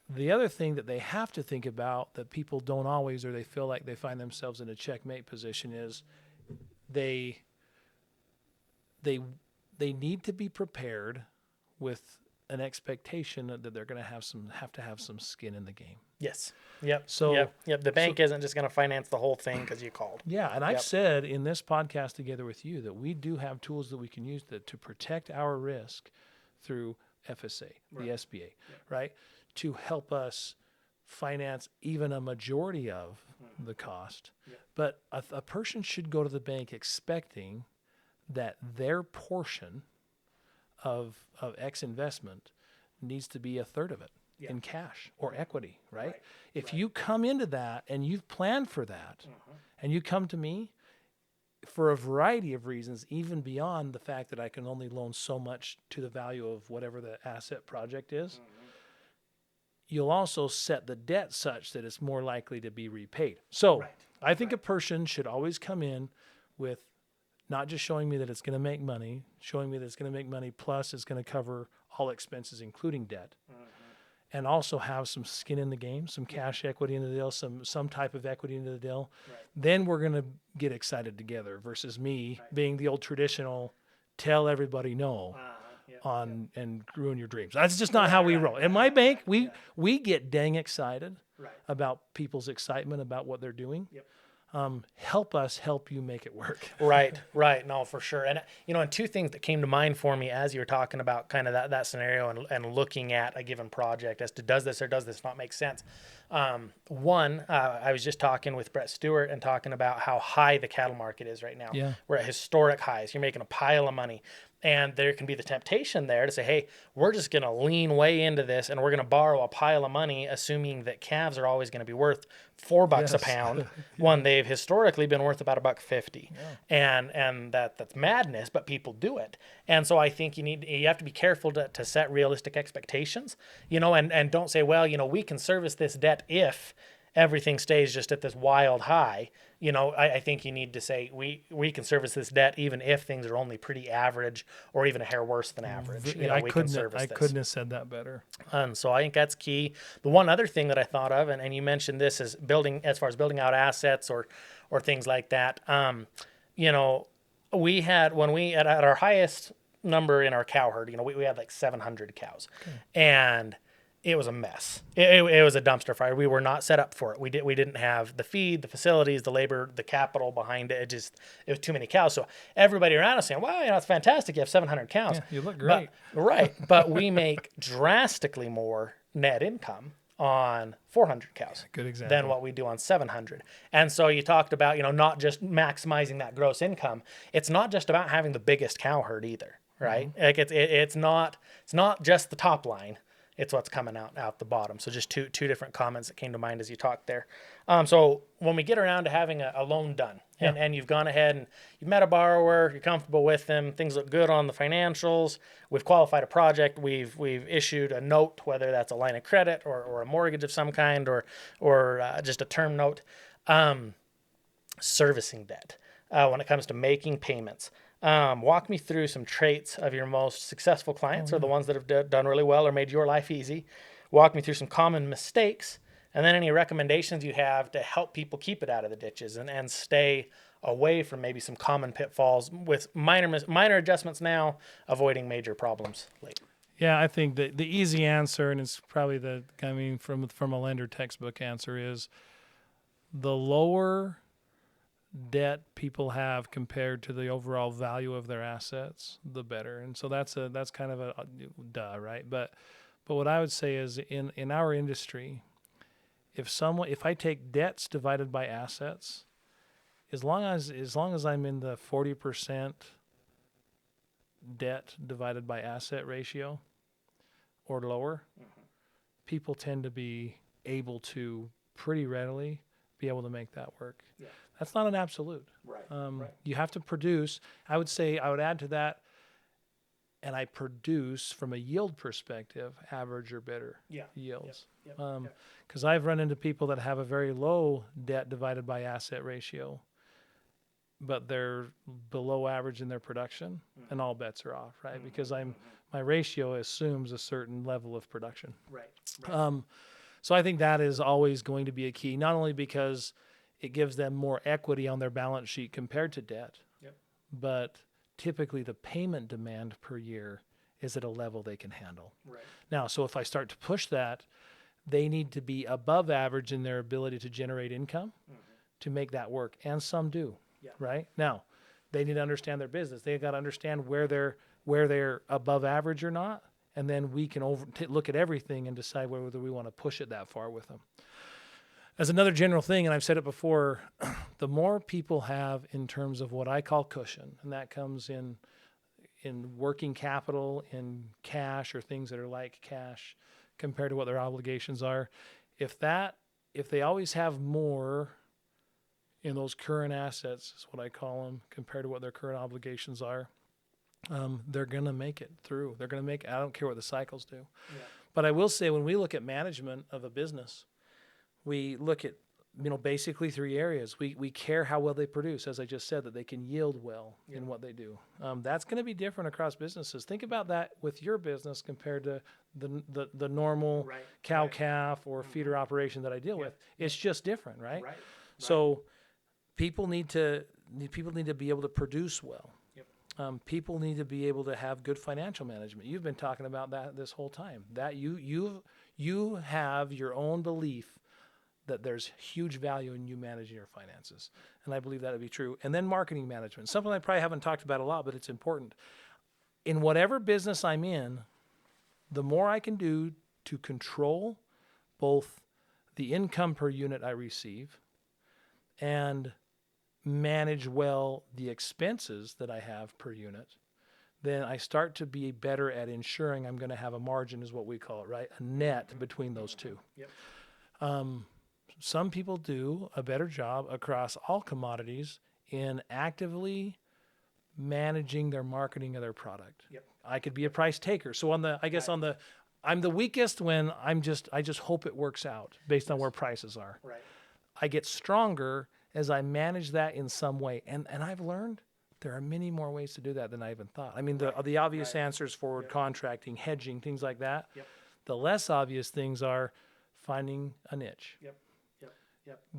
The other thing that they have to think about that people don't always, or they feel like they find themselves in a checkmate position, is they need to be prepared with an expectation that they're going to have some skin in the game. Yes. Yep. So yep. The bank isn't just going to finance the whole thing because you called. Yeah, and I've said in this podcast together with you that we do have tools that we can use to protect our risk through FSA, the SBA, right? To help us finance even a majority of the cost. But a person should go to the bank expecting that their portion of X investment needs to be a third of it in cash or equity, right? If you come into that and you've planned for that and you come to me for a variety of reasons, even beyond the fact that I can only loan so much to the value of whatever the asset project is, you'll also set the debt such that it's more likely to be repaid. So I think a person should always come in with not just showing me that it's going to make money, showing me that it's going to make money plus it's going to cover all expenses, including debt, and also have some skin in the game, some cash equity in the deal, some type of equity into the deal. Then we're going to get excited together versus me being the old traditional tell everybody no and ruin your dreams. That's just not how we roll. In my bank, we get dang excited about people's excitement about what they're doing. Help us help you make it work. Right. No, for sure. And, and two things that came to mind for me as you were talking about kind of that scenario and looking at a given project as to does this or does this not make sense. One, I was just talking with Brett Stewart and talking about how high the cattle market is right now. Yeah. We're at historic highs. You're making a pile of money. And there can be the temptation there to say, hey, we're just going to lean way into this and we're going to borrow a pile of money, assuming that calves are always going to be worth $4 a pound. One, they've historically been worth about $1.50. And that's madness, but people do it. And so I think you have to be careful to set realistic expectations, and don't say, well, we can service this debt if everything stays just at this wild high. I think you need to say we can service this debt even if things are only pretty average or even a hair worse than average. I couldn't have said that better. And so I think that's key. The one other thing that I thought of, and you mentioned this, is as far as building out assets or things like that. We had when we at our highest number in our cow herd, we had like 700 cows, and it was a mess. It was a dumpster fire. We were not set up for it. We didn't have the feed, the facilities, the labor, the capital behind it. It was too many cows. So everybody around us saying, "Wow, it's fantastic. You have 700 cows. Yeah, you look great." But we make drastically more net income on 400 cows Good example. than what we do on 700. And so you talked about, not just maximizing that gross income. It's not just about having the biggest cow herd either, right? Like it's not just the top line. It's what's coming out the bottom. So just two different comments that came to mind as you talked there. So when we get around to having a loan done, and you've gone ahead and you've met a borrower, you're comfortable with them, things look good on the financials, we've qualified a project, we've issued a note, whether that's a line of credit or a mortgage of some kind or just a term note, servicing debt when it comes to making payments. Walk me through some traits of your most successful clients or the ones that have done really well or made your life easy. Walk me through some common mistakes and then any recommendations you have to help people keep it out of the ditches and stay away from maybe some common pitfalls with minor adjustments now, avoiding major problems later. Yeah, I think the easy answer, and it's probably from a lender textbook answer, is the lower debt people have compared to the overall value of their assets, the better. And so that's kind of a duh, right? But what I would say is in our industry, if I take debts divided by assets, as long as I'm in the 40% debt divided by asset ratio or lower, people tend to be able to pretty readily be able to make that work. Yeah. That's not an absolute. Right. You have to produce. I would add to that, and I produce from a yield perspective, average or better yields. Because I've run into people that have a very low debt divided by asset ratio, but they're below average in their production, and all bets are off, right? Because my ratio assumes a certain level of production. Right. So I think that is always going to be a key, not only because it gives them more equity on their balance sheet compared to debt, but typically the payment demand per year is at a level they can handle. Right. Now, so if I start to push that, they need to be above average in their ability to generate income to make that work, and some do. Right? Now, they need to understand their business. They've got to understand where they're above average or not, and then we can look at everything and decide whether we want to push it that far with them. As another general thing, and I've said it before, the more people have in terms of what I call cushion, and that comes in working capital, in cash or things that are like cash compared to what their obligations are, if they always have more in those current assets, is what I call them, compared to what their current obligations are, they're going to make it through. They're going to make it. I don't care what the cycles do. Yeah. But I will say, when we look at management of a business, we look at, basically three areas. We care how well they produce, as I just said, that they can yield well in what they do. That's going to be different across businesses. Think about that with your business compared to the normal cow-calf or feeder operation that I deal with. It's just different, right? So people need to be able to produce well. People need to be able to have good financial management. You've been talking about that this whole time. That you have your own belief that there's huge value in you managing your finances, and I believe that to be true. And then marketing management, something I probably haven't talked about a lot, but it's important. In whatever business I'm in, the more I can do to control both the income per unit I receive and manage well the expenses that I have per unit, then I start to be better at ensuring I'm going to have a margin, is what we call it, right? A net between those two. Some people do a better job across all commodities in actively managing their marketing of their product. I could be a price taker. So I'm the weakest when I just hope it works out based on where prices are. I get stronger as I manage that in some way. And I've learned there are many more ways to do that than I even thought. I mean, the obvious answers, forward contracting, hedging, things like that. The less obvious things are finding a niche.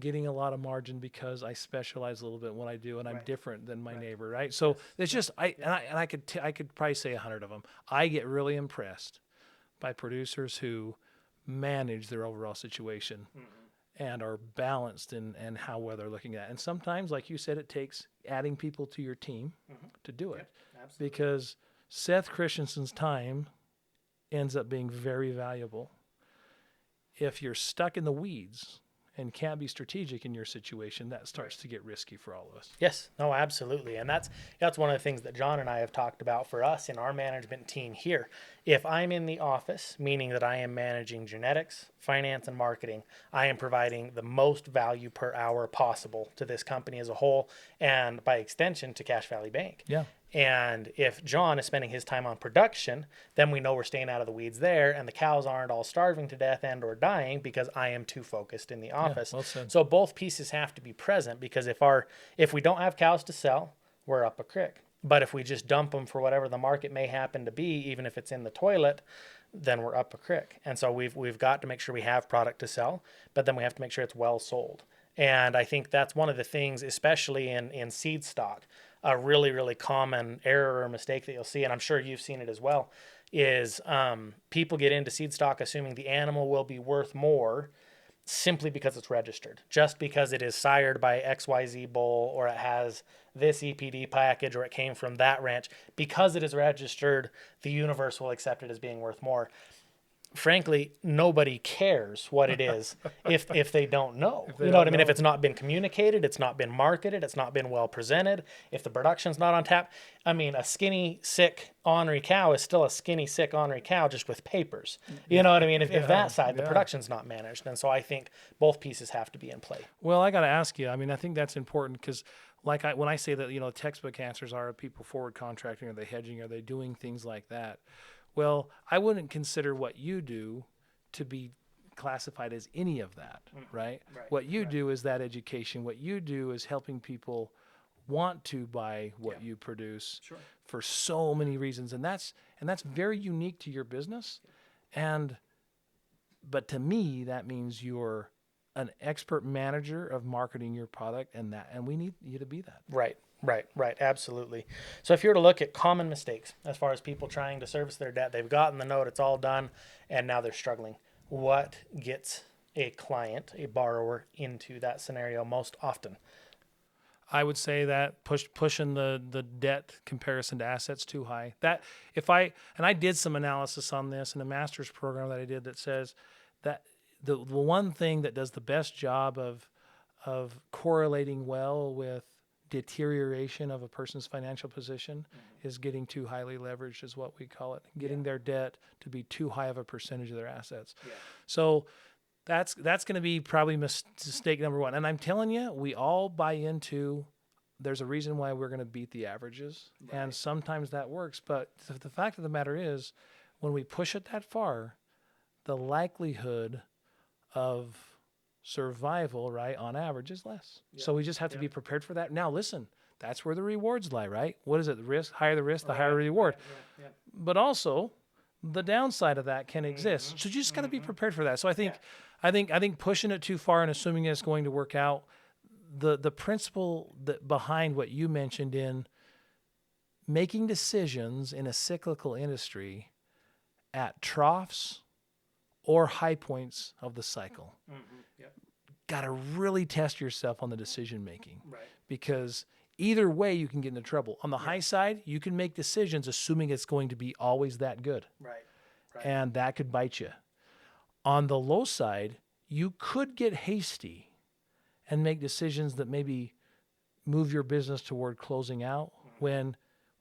Getting a lot of margin because I specialize a little bit in what I do, and I'm different than my neighbor, right? So it's just I could probably say 100 of them. I get really impressed by producers who manage their overall situation and are balanced in how well they're looking at it. And sometimes, like you said, it takes adding people to your team to do it, because Seth Christensen's time ends up being very valuable. If you're stuck in the weeds and can't be strategic in your situation, that starts to get risky for all of us. Yes, no, absolutely. And that's one of the things that John and I have talked about for us in our management team here. If I'm in the office, meaning that I am managing genetics, finance, and marketing, I am providing the most value per hour possible to this company as a whole, and by extension to Cache Valley Bank. Yeah. And if John is spending his time on production, then we know we're staying out of the weeds there, and the cows aren't all starving to death and or dying because I am too focused in the office. Well said. So both pieces have to be present, because if we don't have cows to sell, we're up a creek. But if we just dump them for whatever the market may happen to be, even if it's in the toilet, then we're up a creek. And so we've got to make sure we have product to sell, but then we have to make sure it's well sold. And I think that's one of the things, especially in seed stock, a really, really common error or mistake that you'll see, and I'm sure you've seen it as well, is people get into seed stock assuming the animal will be worth more simply because it's registered, just because it is sired by XYZ bull, or it has this EPD package, or it came from that ranch. Because it is registered, the universe will accept it as being worth more. Frankly, nobody cares what it is if they don't know. You know what I mean? If it's not been communicated, it's not been marketed, it's not been well presented, if the production's not on tap. I mean, a skinny, sick, ornery cow is still a skinny, sick, ornery cow, just with papers. You know what I mean? If that side, the production's not managed. And so I think both pieces have to be in play. Well, I got to ask you, I mean, I think that's important, because when I say that, textbook answers are people forward contracting, are they hedging, are they doing things like that? Well, I wouldn't consider what you do to be classified as any of that, right? What you do is that education. What you do is helping people want to buy what you produce for so many reasons, and that's very unique to your business. But to me, that means you're an expert manager of marketing your product, and we need you to be that. Right, absolutely. So if you were to look at common mistakes as far as people trying to service their debt, they've gotten the note, it's all done, and now they're struggling. What gets a client, a borrower, into that scenario most often? I would say that pushing the debt comparison to assets too high. That I did some analysis on this in a master's program that I did that says that the one thing that does the best job of correlating well with deterioration of a person's financial position is getting too highly leveraged, is what we call it. Getting their debt to be too high of a percentage of their assets. So that's going to be probably mistake number one. And I'm telling you, we all buy into, there's a reason why we're going to beat the averages. And sometimes that works. But the fact of the matter is, when we push it that far, the likelihood of survival, right, on average is less. So we just have to be prepared for that. Now, listen, that's where the rewards lie, right? What is it? The risk, higher the risk, the higher the reward. But also, the downside of that can exist. So you just got to be prepared for that. So I think pushing it too far and assuming it's going to work out, the principle behind what you mentioned in making decisions in a cyclical industry at troughs or high points of the cycle. Got to really test yourself on the decision making, because either way you can get into trouble. On the high side, you can make decisions assuming it's going to be always that good, and that could bite you. On the low side, you could get hasty and make decisions that maybe move your business toward closing out when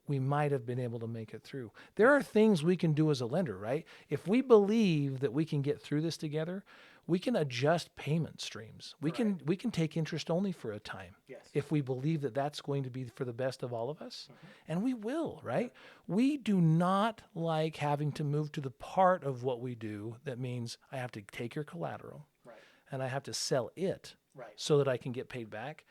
we might have been able to make it through. There are things we can do as a lender, right? If we believe that we can get through this together, we can adjust payment streams. We can take interest only for a time if we believe that that's going to be for the best of all of us. And we will, right? We do not like having to move to the part of what we do that means I have to take your collateral and I have to sell it so that I can get paid back.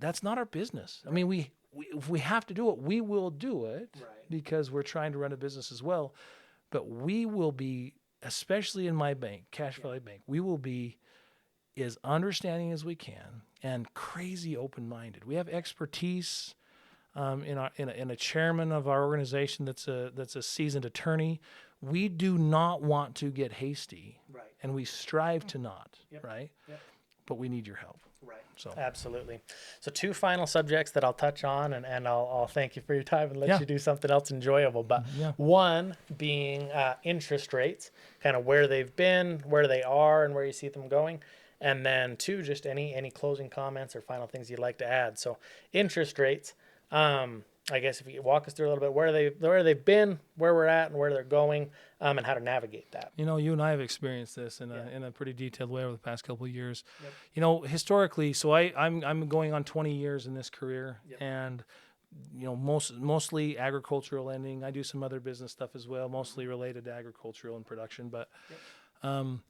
That's not our business. I mean, if we have to do it, we will do it because we're trying to run a business as well. But we will be, especially in my bank, Cache Valley Bank, we will be as understanding as we can and crazy open-minded. We have expertise in a chairman of our organization that's a seasoned attorney. We do not want to get hasty, and we strive to not, right? But we need your help. So Absolutely. So 2 final subjects that I'll touch on, and I'll thank you for your time and let you do something else enjoyable. But one being interest rates, kind of where they've been, where they are, and where you see them going. And then two, just any closing comments or final things you'd like to add. So interest rates. I guess if you walk us through a little bit where they've been, where we're at, and where they're going, and how to navigate that. You know, you and I have experienced this in Yeah. a pretty detailed way over the past couple of years. Yep. You know, historically, so I'm going on 20 years in this career, Yep. and you know, mostly agricultural lending. I do some other business stuff as well, mostly related to agricultural and production. But Yep.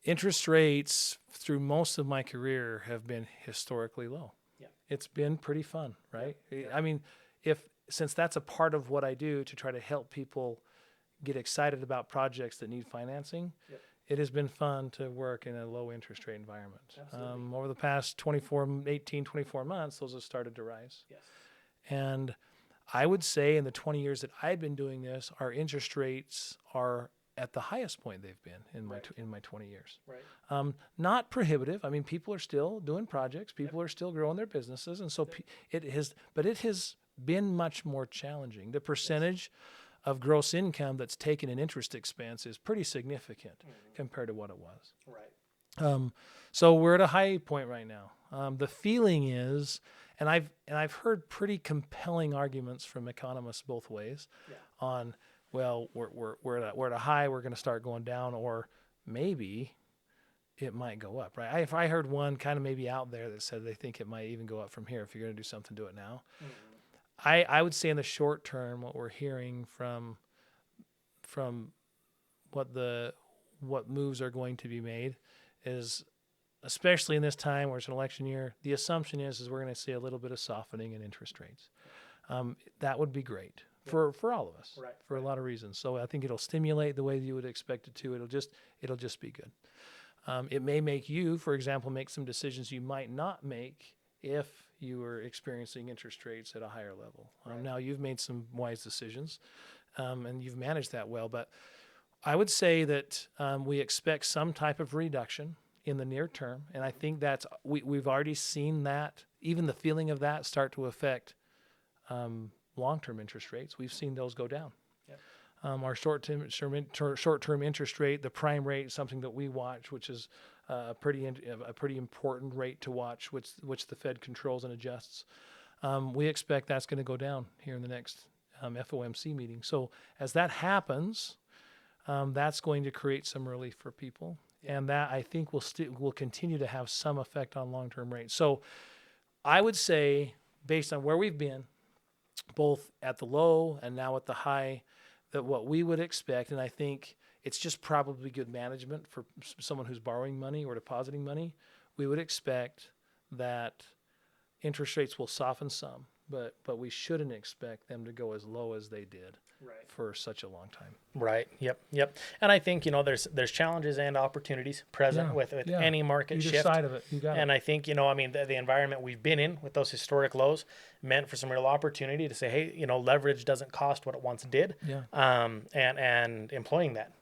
interest rates through most of my career have been historically low. Yeah. It's been pretty fun, right? Yeah. I mean, since that's a part of what I do to try to help people get excited about projects that need financing, Yep. it has been fun to work in a low interest rate environment. Absolutely. Over the past 24 months, those have started to rise. Yes. And I would say in the 20 years that I've been doing this, our interest rates are at the highest point they've been in my 20 years. Right. Not prohibitive. I mean, people are still doing projects. People are still growing their businesses, and so it has been much more challenging. The percentage of gross income that's taken in interest expense is pretty significant compared to what it was. Right. So we're at a high point right now. The feeling is, and I've heard pretty compelling arguments from economists both ways, on, well, we're at a high, we're going to start going down, or maybe it might go up. Right? I heard one kind of maybe out there that said they think it might even go up from here. If you're going to do something, do it now. I would say in the short term, what we're hearing from what moves are going to be made is, especially in this time where it's an election year, the assumption is we're going to see a little bit of softening in interest rates. That would be great for all of us, Right. for a lot of reasons. So I think it'll stimulate the way you would expect it to. It'll just be good. It may make you, for example, make some decisions you might not make if you were experiencing interest rates at a higher level. Now you've made some wise decisions, and you've managed that well. But I would say that we expect some type of reduction in the near term, and I think we've already seen that, even the feeling of that, start to affect long-term interest rates. We've seen those go down. Yep. Our short-term interest rate, the prime rate, something that we watch, which is a pretty important rate to watch, which the Fed controls and adjusts. We expect that's going to go down here in the next FOMC meeting. So as that happens, that's going to create some relief for people, and that I think will continue to have some effect on long-term rates. So I would say, based on where we've been, both at the low and now at the high, that what we would expect, and I think it's just probably good management for someone who's borrowing money or depositing money, we would expect that interest rates will soften some, but we shouldn't expect them to go as low as they did for such a long time. Right. Yep. And I think, there's challenges and opportunities present with any market Either shift. side of it, you got it. And I think, the environment we've been in with those historic lows meant for some real opportunity to say, hey, leverage doesn't cost what it once did. Yeah. And employing that,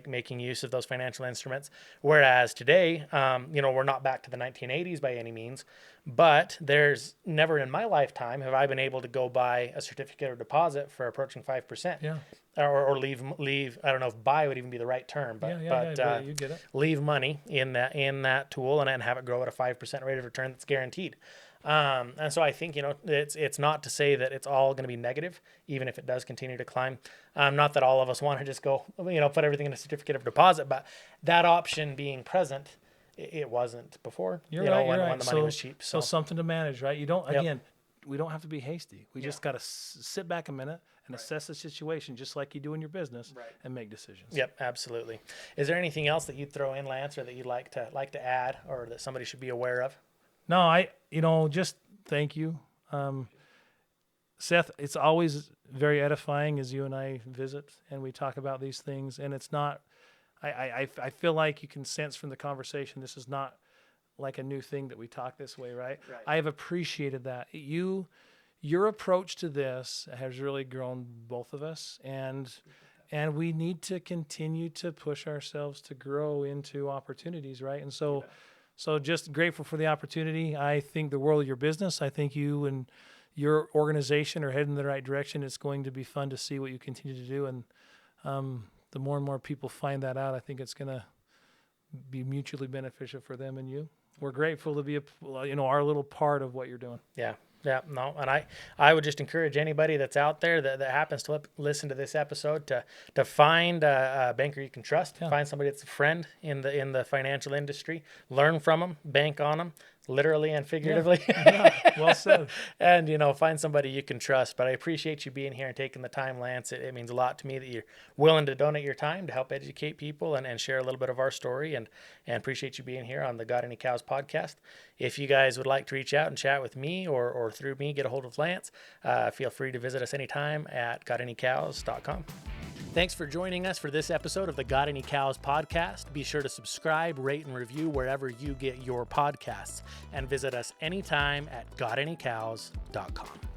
making use of those financial instruments. Whereas today, we're not back to the 1980s by any means, but there's never in my lifetime have I been able to go buy a certificate of deposit for approaching 5%. Yeah. Or leave. I don't know if buy would even be the right term, but You get it. leave money in that tool and have it grow at a 5% rate of return that's guaranteed. And so I think it's not to say that it's all going to be negative, even if it does continue to climb. Not that all of us want to just go put everything in a certificate of deposit, but that option being present, it wasn't before. You're right. When the money was cheap. So something to manage, right? You don't again. We don't have to be hasty. We just got to sit back a minute and assess the situation just like you do in your business and make decisions. Yep, absolutely. Is there anything else that you'd throw in, Lance, or that you'd like to add, or that somebody should be aware of? No, just thank you. Seth, it's always very edifying as you and I visit and we talk about these things, and it's not, I feel like you can sense from the conversation, this is not like a new thing that we talk this way, right? I have appreciated that. Your approach to this has really grown both of us, and we need to continue to push ourselves to grow into opportunities, right? And so just grateful for the opportunity. I think the world of your business. I think you and your organization are heading in the right direction. It's going to be fun to see what you continue to do, and the more and more people find that out, I think it's going to be mutually beneficial for them and you. We're grateful to be our little part of what you're doing. Yeah. Yeah, no, and I would just encourage anybody that's out there that happens to listen to this episode to find a banker you can trust, find somebody that's a friend in the financial industry, learn from them, bank on them, literally and figuratively. Well said. And, find somebody you can trust. But I appreciate you being here and taking the time, Lance. It means a lot to me that you're willing to donate your time to help educate people and share a little bit of our story. And appreciate you being here on the Got Any Cows podcast. If you guys would like to reach out and chat with me or through me, get a hold of Lance, feel free to visit us anytime at gotanycows.com. Thanks for joining us for this episode of the Got Any Cows podcast. Be sure to subscribe, rate, and review wherever you get your podcasts. And visit us anytime at gotanycows.com.